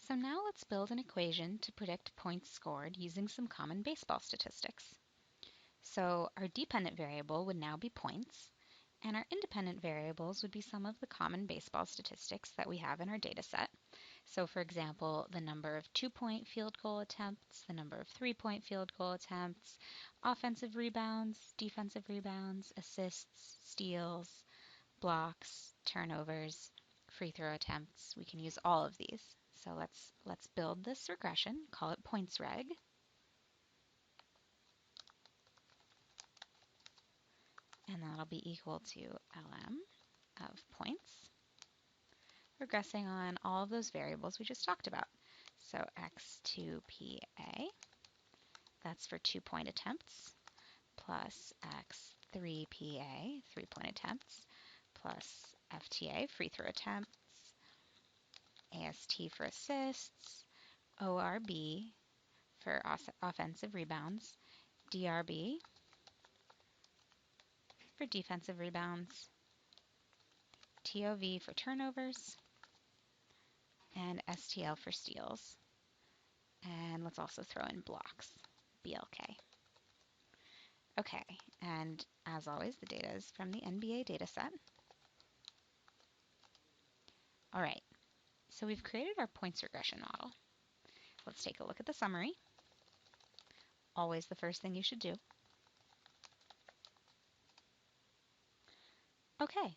So now let's build an equation to predict points scored using some common baseball statistics. So our dependent variable would now be points, and our independent variables would be some of the common baseball statistics that we have in our data set. So for example, the number of 2-point field goal attempts, the number of 3-point field goal attempts, offensive rebounds, defensive rebounds, assists, steals, blocks, turnovers, free throw attempts. We can use all of these. So let's build this regression, call it points reg. And that'll be equal to lm of points, regressing on all of those variables we just talked about. So x2pa, that's for 2-point attempts, plus x3pa, 3-point attempts, plus FTA, free throw attempts, AST for assists, ORB for offensive rebounds, DRB for defensive rebounds, TOV for turnovers, and STL for steals. And let's also throw in blocks, BLK. Okay, and as always, the data is from the NBA dataset. All right, so we've created our points regression model. Let's take a look at the summary. Always the first thing you should do. Okay,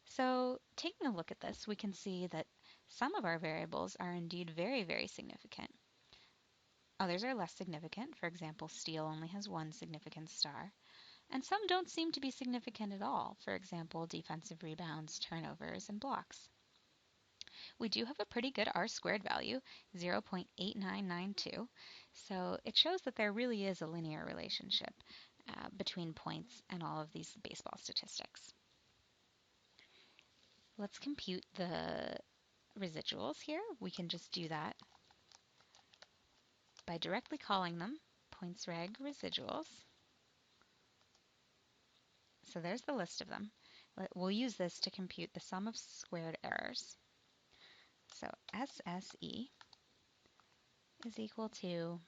so taking a look at this, we can see that some of our variables are indeed very, very significant. Others are less significant. For example, steal only has one significant star. And some don't seem to be significant at all. For example, defensive rebounds, turnovers, and blocks. We do have a pretty good R-squared value, 0.8992, so it shows that there really is a linear relationship between points and all of these baseball statistics. Let's compute the residuals here. We can just do that by directly calling them points reg residuals. So there's the list of them. We'll use this to compute the sum of squared errors. So SSE is equal to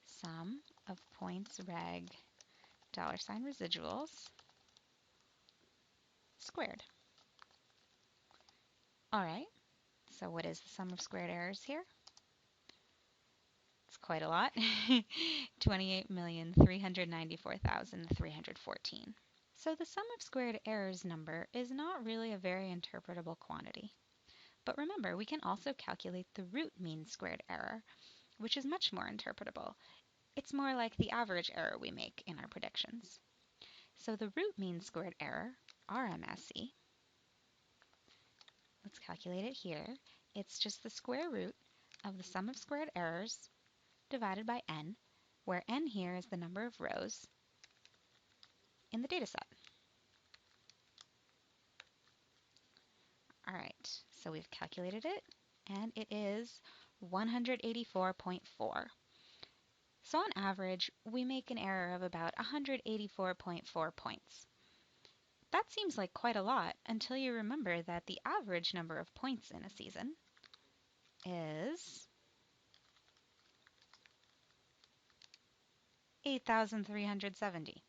sum of points reg $ residuals squared. All right, so what is the sum of squared errors here? It's quite a lot, 28,394,314. So the sum of squared errors number is not really a very interpretable quantity. But remember, we can also calculate the root mean squared error, which is much more interpretable. It's more like the average error we make in our predictions. So the root mean squared error, RMSE, let's calculate it here. It's just the square root of the sum of squared errors divided by n, where n here is the number of rows in the data set. All right, so we've calculated it, and it is 184.4. So on average, we make an error of about 184.4 points. That seems like quite a lot until you remember that the average number of points in a season is 8,370.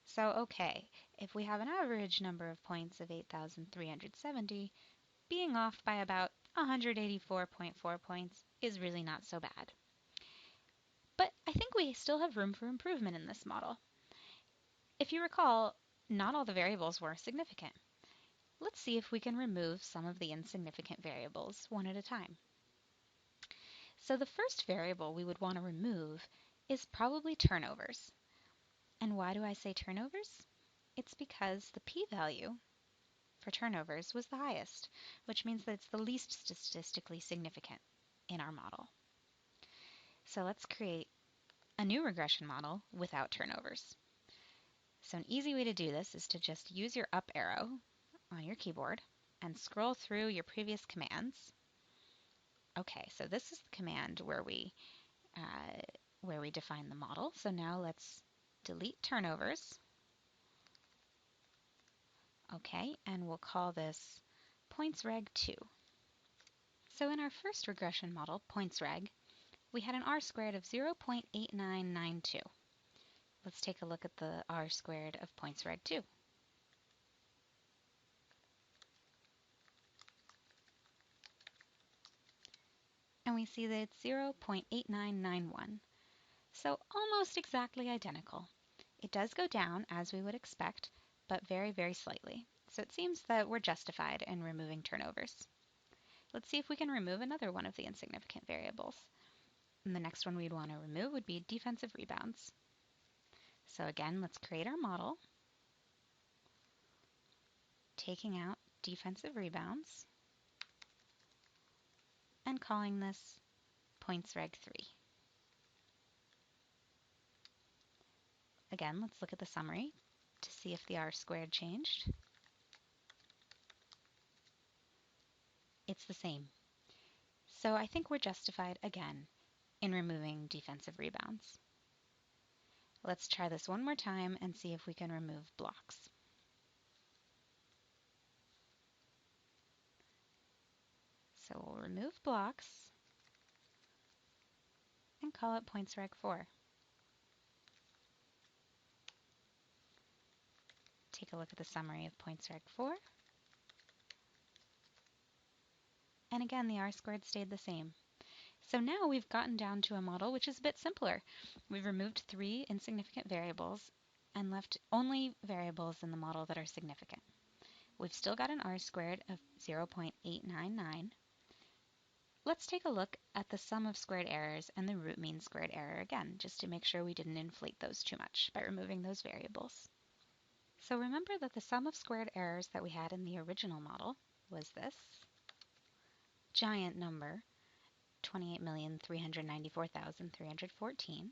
So okay, if we have an average number of points of 8,370, being off by about 184.4 points is really not so bad. But I think we still have room for improvement in this model. If you recall, not all the variables were significant. Let's see if we can remove some of the insignificant variables one at a time. So the first variable we would want to remove is probably turnovers. And why do I say turnovers? It's because the p-value for turnovers was the highest, which means that it's the least statistically significant in our model. So let's create a new regression model without turnovers. So an easy way to do this is to just use your up arrow on your keyboard and scroll through your previous commands. Okay, so this is the command where we define the model. So now let's delete turnovers. Okay, and we'll call this points reg 2. So in our first regression model, points-reg, we had an r-squared of 0.8992. Let's take a look at the r-squared of points-reg 2. And we see that it's 0.8991. So almost exactly identical. It does go down, as we would expect, but very, very slightly. So it seems that we're justified in removing turnovers. Let's see if we can remove another one of the insignificant variables. And the next one we'd want to remove would be defensive rebounds. So again, let's create our model, taking out defensive rebounds, and calling this points-reg 3. Again, let's look at the summary to see if the r-squared changed. It's the same. So I think we're justified again in removing defensive rebounds. Let's try this one more time and see if we can remove blocks. So we'll remove blocks and call it points-reg 4. Take a look at the summary of points-reg 4. And again, the r-squared stayed the same. So now we've gotten down to a model which is a bit simpler. We've removed 3 insignificant variables and left only variables in the model that are significant. We've still got an r-squared of 0.899. Let's take a look at the sum of squared errors and the root mean squared error again, just to make sure we didn't inflate those too much by removing those variables. So remember that the sum of squared errors that we had in the original model was this giant number, 28,394,314,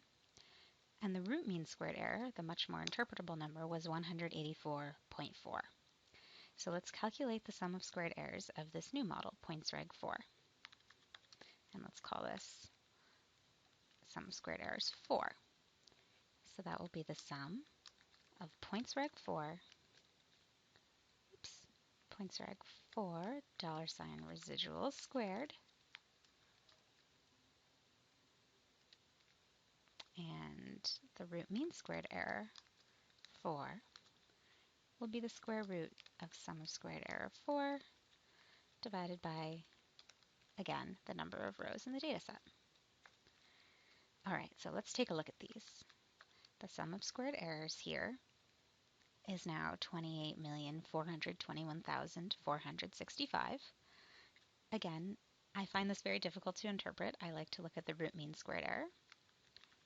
and the root mean squared error, the much more interpretable number, was 184.4. So let's calculate the sum of squared errors of this new model, points-reg 4. And let's call this sum of squared errors 4. So that will be the sum of points-reg 4, points-reg 4, $ residuals squared, and the root mean squared error 4 will be the square root of sum of squared error 4 divided by, again, the number of rows in the data set. All right, so let's take a look at these. The sum of squared errors here is now 28,421,465. Again, I find this very difficult to interpret. I like to look at the root mean squared error.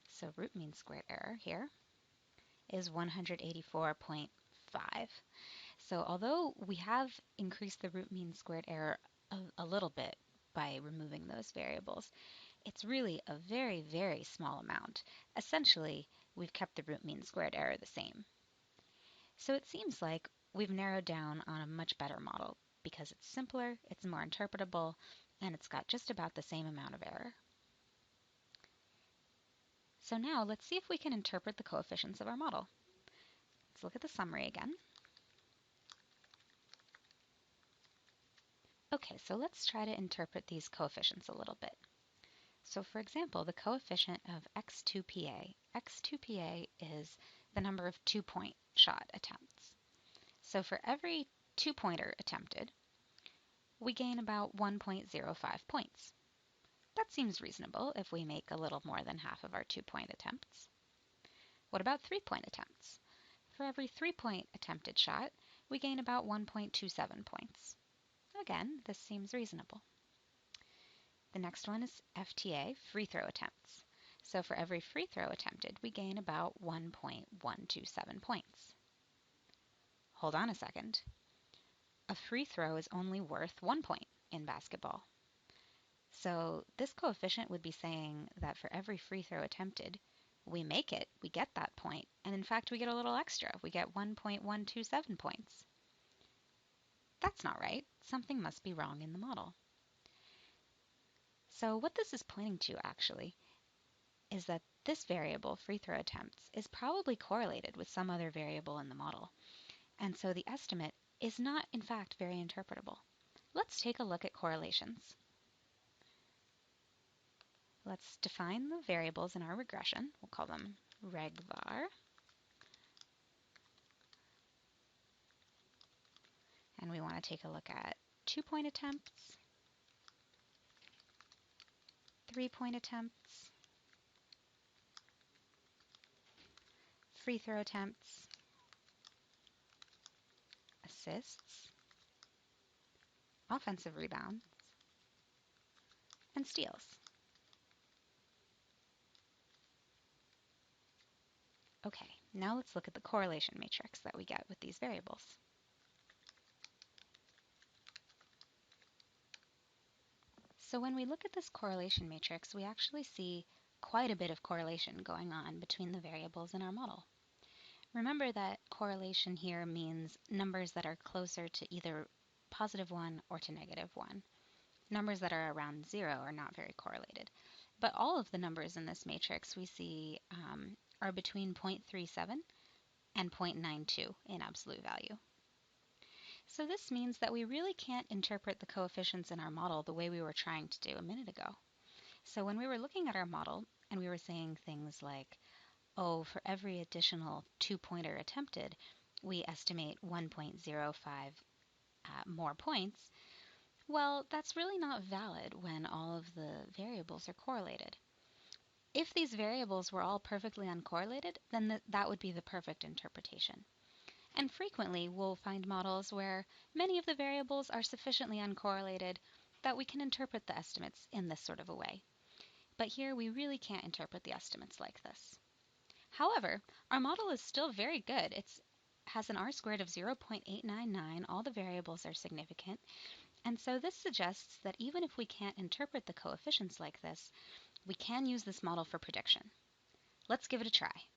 So root mean squared error here is 184.5. So although we have increased the root mean squared error a little bit by removing those variables, it's really a very, very small amount. Essentially, we've kept the root mean squared error the same. So it seems like we've narrowed down on a much better model because it's simpler, it's more interpretable, and it's got just about the same amount of error. So now let's see if we can interpret the coefficients of our model. Let's look at the summary again. Okay, so let's try to interpret these coefficients a little bit. So for example, the coefficient of x2pa. x2pa is the number of two-point shot attempts. So for every two-pointer attempted, we gain about 1.05 points. That seems reasonable if we make a little more than half of our two-point attempts. What about three-point attempts? For every three-point attempted shot, we gain about 1.27 points. Again, this seems reasonable. The next one is FTA, free throw attempts. So for every free throw attempted, we gain about 1.127 points. Hold on a second. A free throw is only worth 1 point in basketball. So this coefficient would be saying that for every free throw attempted, we make it, we get that point, and in fact we get a little extra. We get 1.127 points. That's not right. Something must be wrong in the model. So what this is pointing to actually is that this variable, free throw attempts, is probably correlated with some other variable in the model. And so the estimate is not in fact very interpretable. Let's take a look at correlations. Let's define the variables in our regression. We'll call them reg_var. And we want to take a look at 2-point attempts, 3-point attempts, free throw attempts, assists, offensive rebounds, and steals. Okay, now let's look at the correlation matrix that we get with these variables. So when we look at this correlation matrix, we actually see quite a bit of correlation going on between the variables in our model. Remember that correlation here means numbers that are closer to either +1 or to -1. Numbers that are around 0 are not very correlated. But all of the numbers in this matrix we see are between 0.37 and 0.92 in absolute value. So this means that we really can't interpret the coefficients in our model the way we were trying to do a minute ago. So when we were looking at our model and we were saying things like, oh, for every additional 2-pointer attempted, we estimate 1.05 more points, well, that's really not valid when all of the variables are correlated. If these variables were all perfectly uncorrelated, then that would be the perfect interpretation. And frequently, we'll find models where many of the variables are sufficiently uncorrelated that we can interpret the estimates in this sort of a way. But here, we really can't interpret the estimates like this. However, our model is still very good. It has an R-squared of 0.899. All the variables are significant. And so this suggests that even if we can't interpret the coefficients like this, we can use this model for prediction. Let's give it a try.